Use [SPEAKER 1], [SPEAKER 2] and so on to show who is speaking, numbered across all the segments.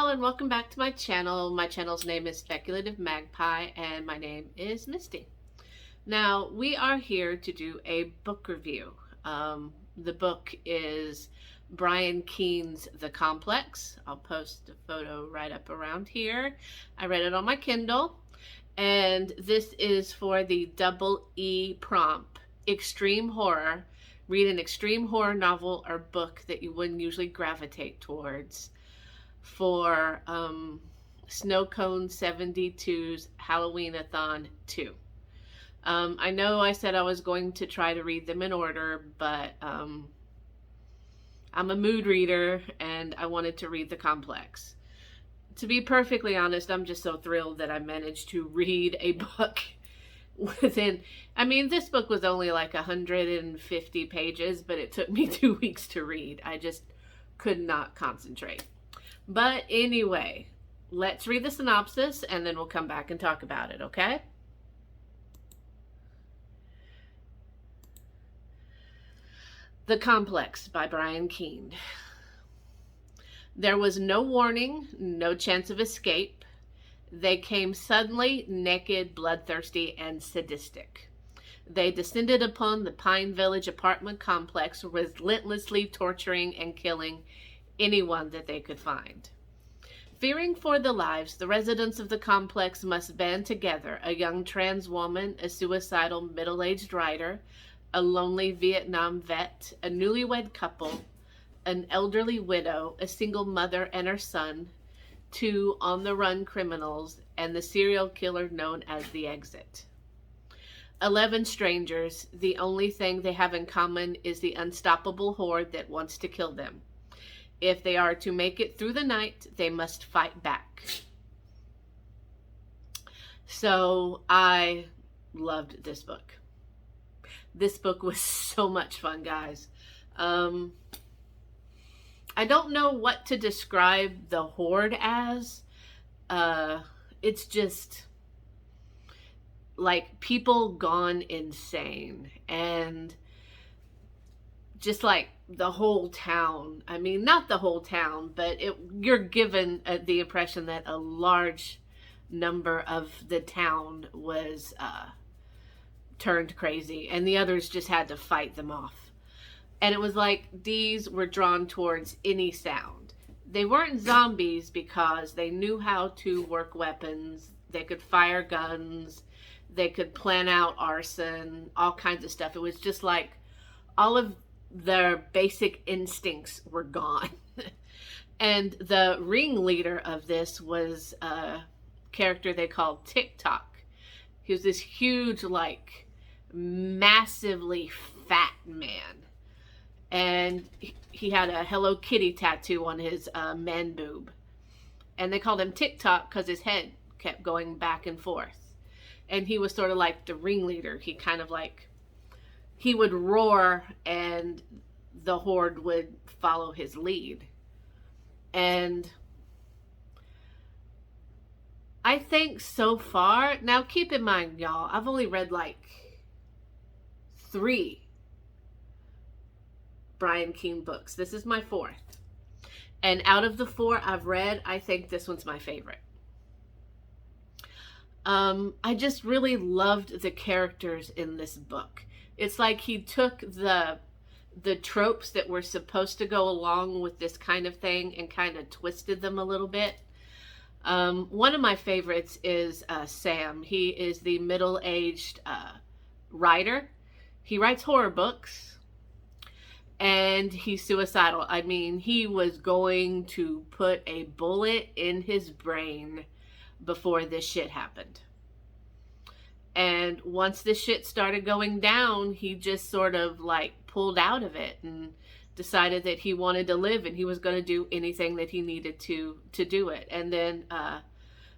[SPEAKER 1] y'all, and welcome back to my channel. My channel's name is Speculative Magpie, and my name is Misty. Now, we are here to do a book review. The book is Brian Keene's The Complex. I'll post a photo right up around here. I read it on my Kindle, and this is for the double E prompt, extreme horror. Read an extreme horror novel or book that you wouldn't usually gravitate towards for Snow Cone 72's Halloween-a-thon 2. I know I said I was going to try to read them in order, but I'm a mood reader and I wanted to read The Complex. To be perfectly honest, I'm just so thrilled that I managed to read a book within, I mean, this book was only like 150 pages, but it took me 2 weeks to read. I just could not concentrate. But anyway, let's read the synopsis and then we'll come back and talk about it, okay? The Complex by Brian Keene. There was no warning, no chance of escape. They came suddenly, naked, bloodthirsty, and sadistic. They descended upon the Pine Village apartment complex, relentlessly torturing and killing anyone that they could find. Fearing for their lives, the residents of the complex must band together: a young trans woman, a suicidal middle-aged writer, a lonely Vietnam vet, a newlywed couple, an elderly widow, a single mother and her son, 2 on-the-run criminals, and the serial killer known as the Exit. 11 strangers. The only thing they have in common is the unstoppable horde that wants to kill them. If they are to make it through the night, they must fight back. So I loved this book. This book was so much fun, guys. I don't know what to describe the Horde as. It's just like people gone insane, and just like the whole town. I mean, not the whole town, but you're given the impression that a large number of the town was turned crazy, and the others just had to fight them off. And it was like these were drawn towards any sound. They weren't zombies because they knew how to work weapons. They could fire guns. They could plan out arson, all kinds of stuff. It was just like all of their basic instincts were gone. And the ringleader of this was a character they called TikTok. He was this huge, like, massively fat man. And he had a Hello Kitty tattoo on his man boob. And they called him TikTok because his head kept going back and forth. And he was sort of like the ringleader. He kind of like, he would roar and the horde would follow his lead. And I think so far, now keep in mind, y'all, I've only read like 3 Brian Keene books. This is my 4th. And out of the 4 I've read, I think this one's my favorite. I just really loved the characters in this book. It's like he took the tropes that were supposed to go along with this kind of thing and kind of twisted them a little bit. One of my favorites is Sam. He is the middle-aged writer. He writes horror books. And he's suicidal. I mean, he was going to put a bullet in his brain before this shit happened. And once this shit started going down, he just sort of like pulled out of it and decided that he wanted to live and he was going to do anything that he needed to do it. And then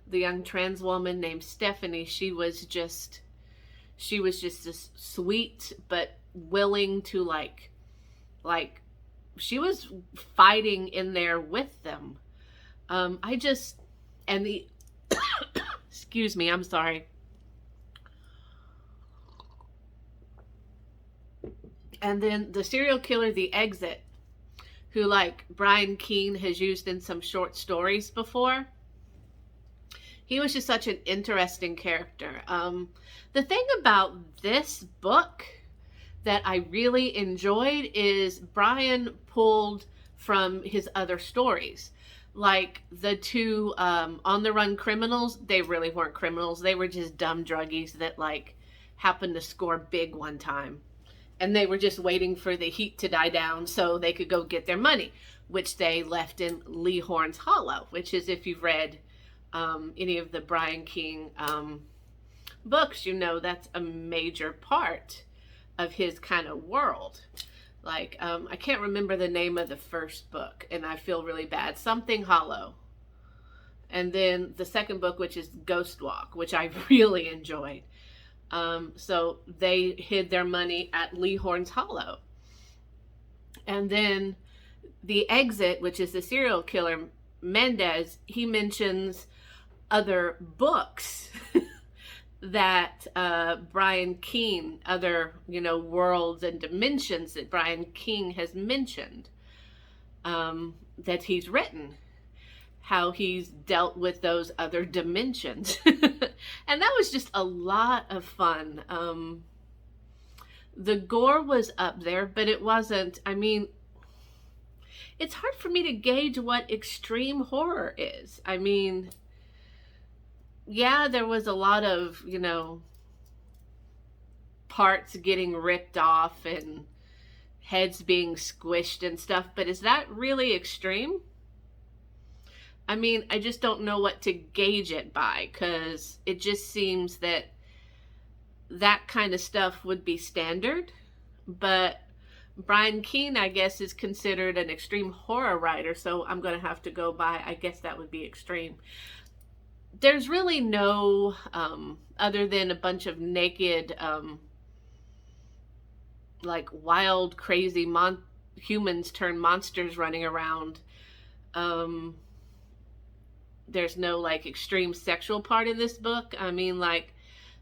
[SPEAKER 1] the young trans woman named Stephanie, she was just this sweet but willing to like she was fighting in there with them. Excuse me, I'm sorry. And then the serial killer, the Exit, who like Brian Keene has used in some short stories before. He was just such an interesting character. The thing about this book that I really enjoyed is Brian pulled from his other stories. Like the two on the run criminals, they really weren't criminals. They were just dumb druggies that like happened to score big one time. And they were just waiting for the heat to die down so they could go get their money, which they left in Lee Horne's Hollow, which is, if you've read any of the Brian Keene books, you know that's a major part of his kind of world. Like, I can't remember the name of the first book, and I feel really bad. Something Hollow. And then the second book, which is Ghost Walk, which I really enjoyed. So they hid their money at Lee Horne's Hollow. And then The Exit, which is the serial killer Mendez, he mentions other books that Brian Keene, other, you know, worlds and dimensions that Brian Keene has mentioned that he's written, how he's dealt with those other dimensions. And that was just a lot of fun. The gore was up there, but it wasn't, I mean, it's hard for me to gauge what extreme horror is. I mean, yeah, there was a lot of, you know, parts getting ripped off and heads being squished and stuff, but is that really extreme? I mean, I just don't know what to gauge it by, because it just seems that that kind of stuff would be standard, but Brian Keene, I guess, is considered an extreme horror writer, so I'm going to have to go by, I guess that would be extreme. There's really no, other than a bunch of naked, like wild, crazy humans turn monsters running around. There's no like extreme sexual part in this book. I mean, like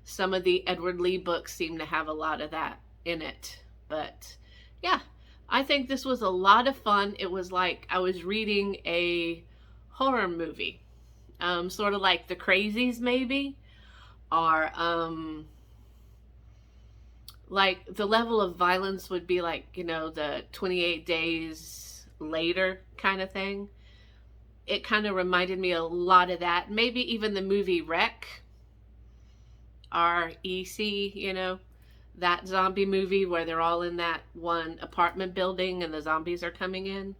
[SPEAKER 1] some of the Edward Lee books seem to have a lot of that in it. But yeah, I think this was a lot of fun. It was like I was reading a horror movie. Sort of like The Crazies maybe, or like the level of violence would be like, you know, the 28 Days Later kind of thing. It kind of reminded me a lot of that. Maybe even the movie Wreck, R-E-C, you know, that zombie movie where they're all in that one apartment building and the zombies are coming in.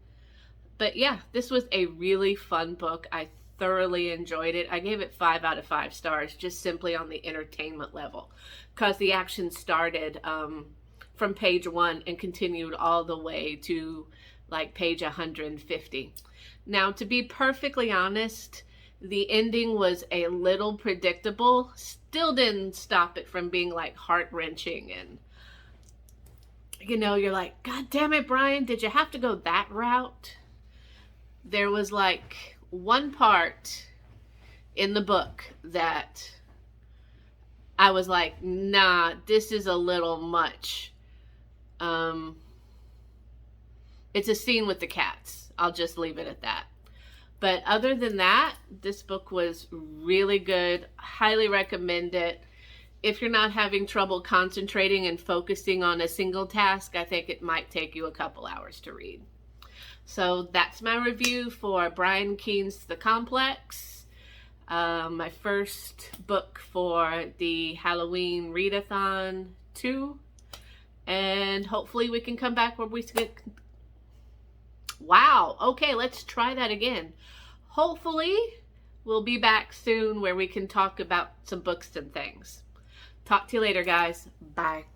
[SPEAKER 1] But yeah, this was a really fun book. I thoroughly enjoyed it. I gave it 5 out of 5 stars, just simply on the entertainment level, because the action started from page 1 and continued all the way to like page 150. Now, to be perfectly honest, the ending was a little predictable. Still didn't stop it from being like heart-wrenching, and you know, you're like, God damn it, Brian, did you have to go that route? There was like one part in the book that I was like, nah, this is a little much. It's a scene with the cats. I'll just leave it at that. But other than that, this book was really good. Highly recommend it. If you're not having trouble concentrating and focusing on a single task, I think it might take you a couple hours to read. So that's my review for Brian Keene's The Complex. My first book for the Halloween read-a-thon 2. And hopefully we can come back where we get... Wow. Okay, let's try that again. Hopefully we'll be back soon where we can talk about some books and things. Talk to you later, guys. Bye.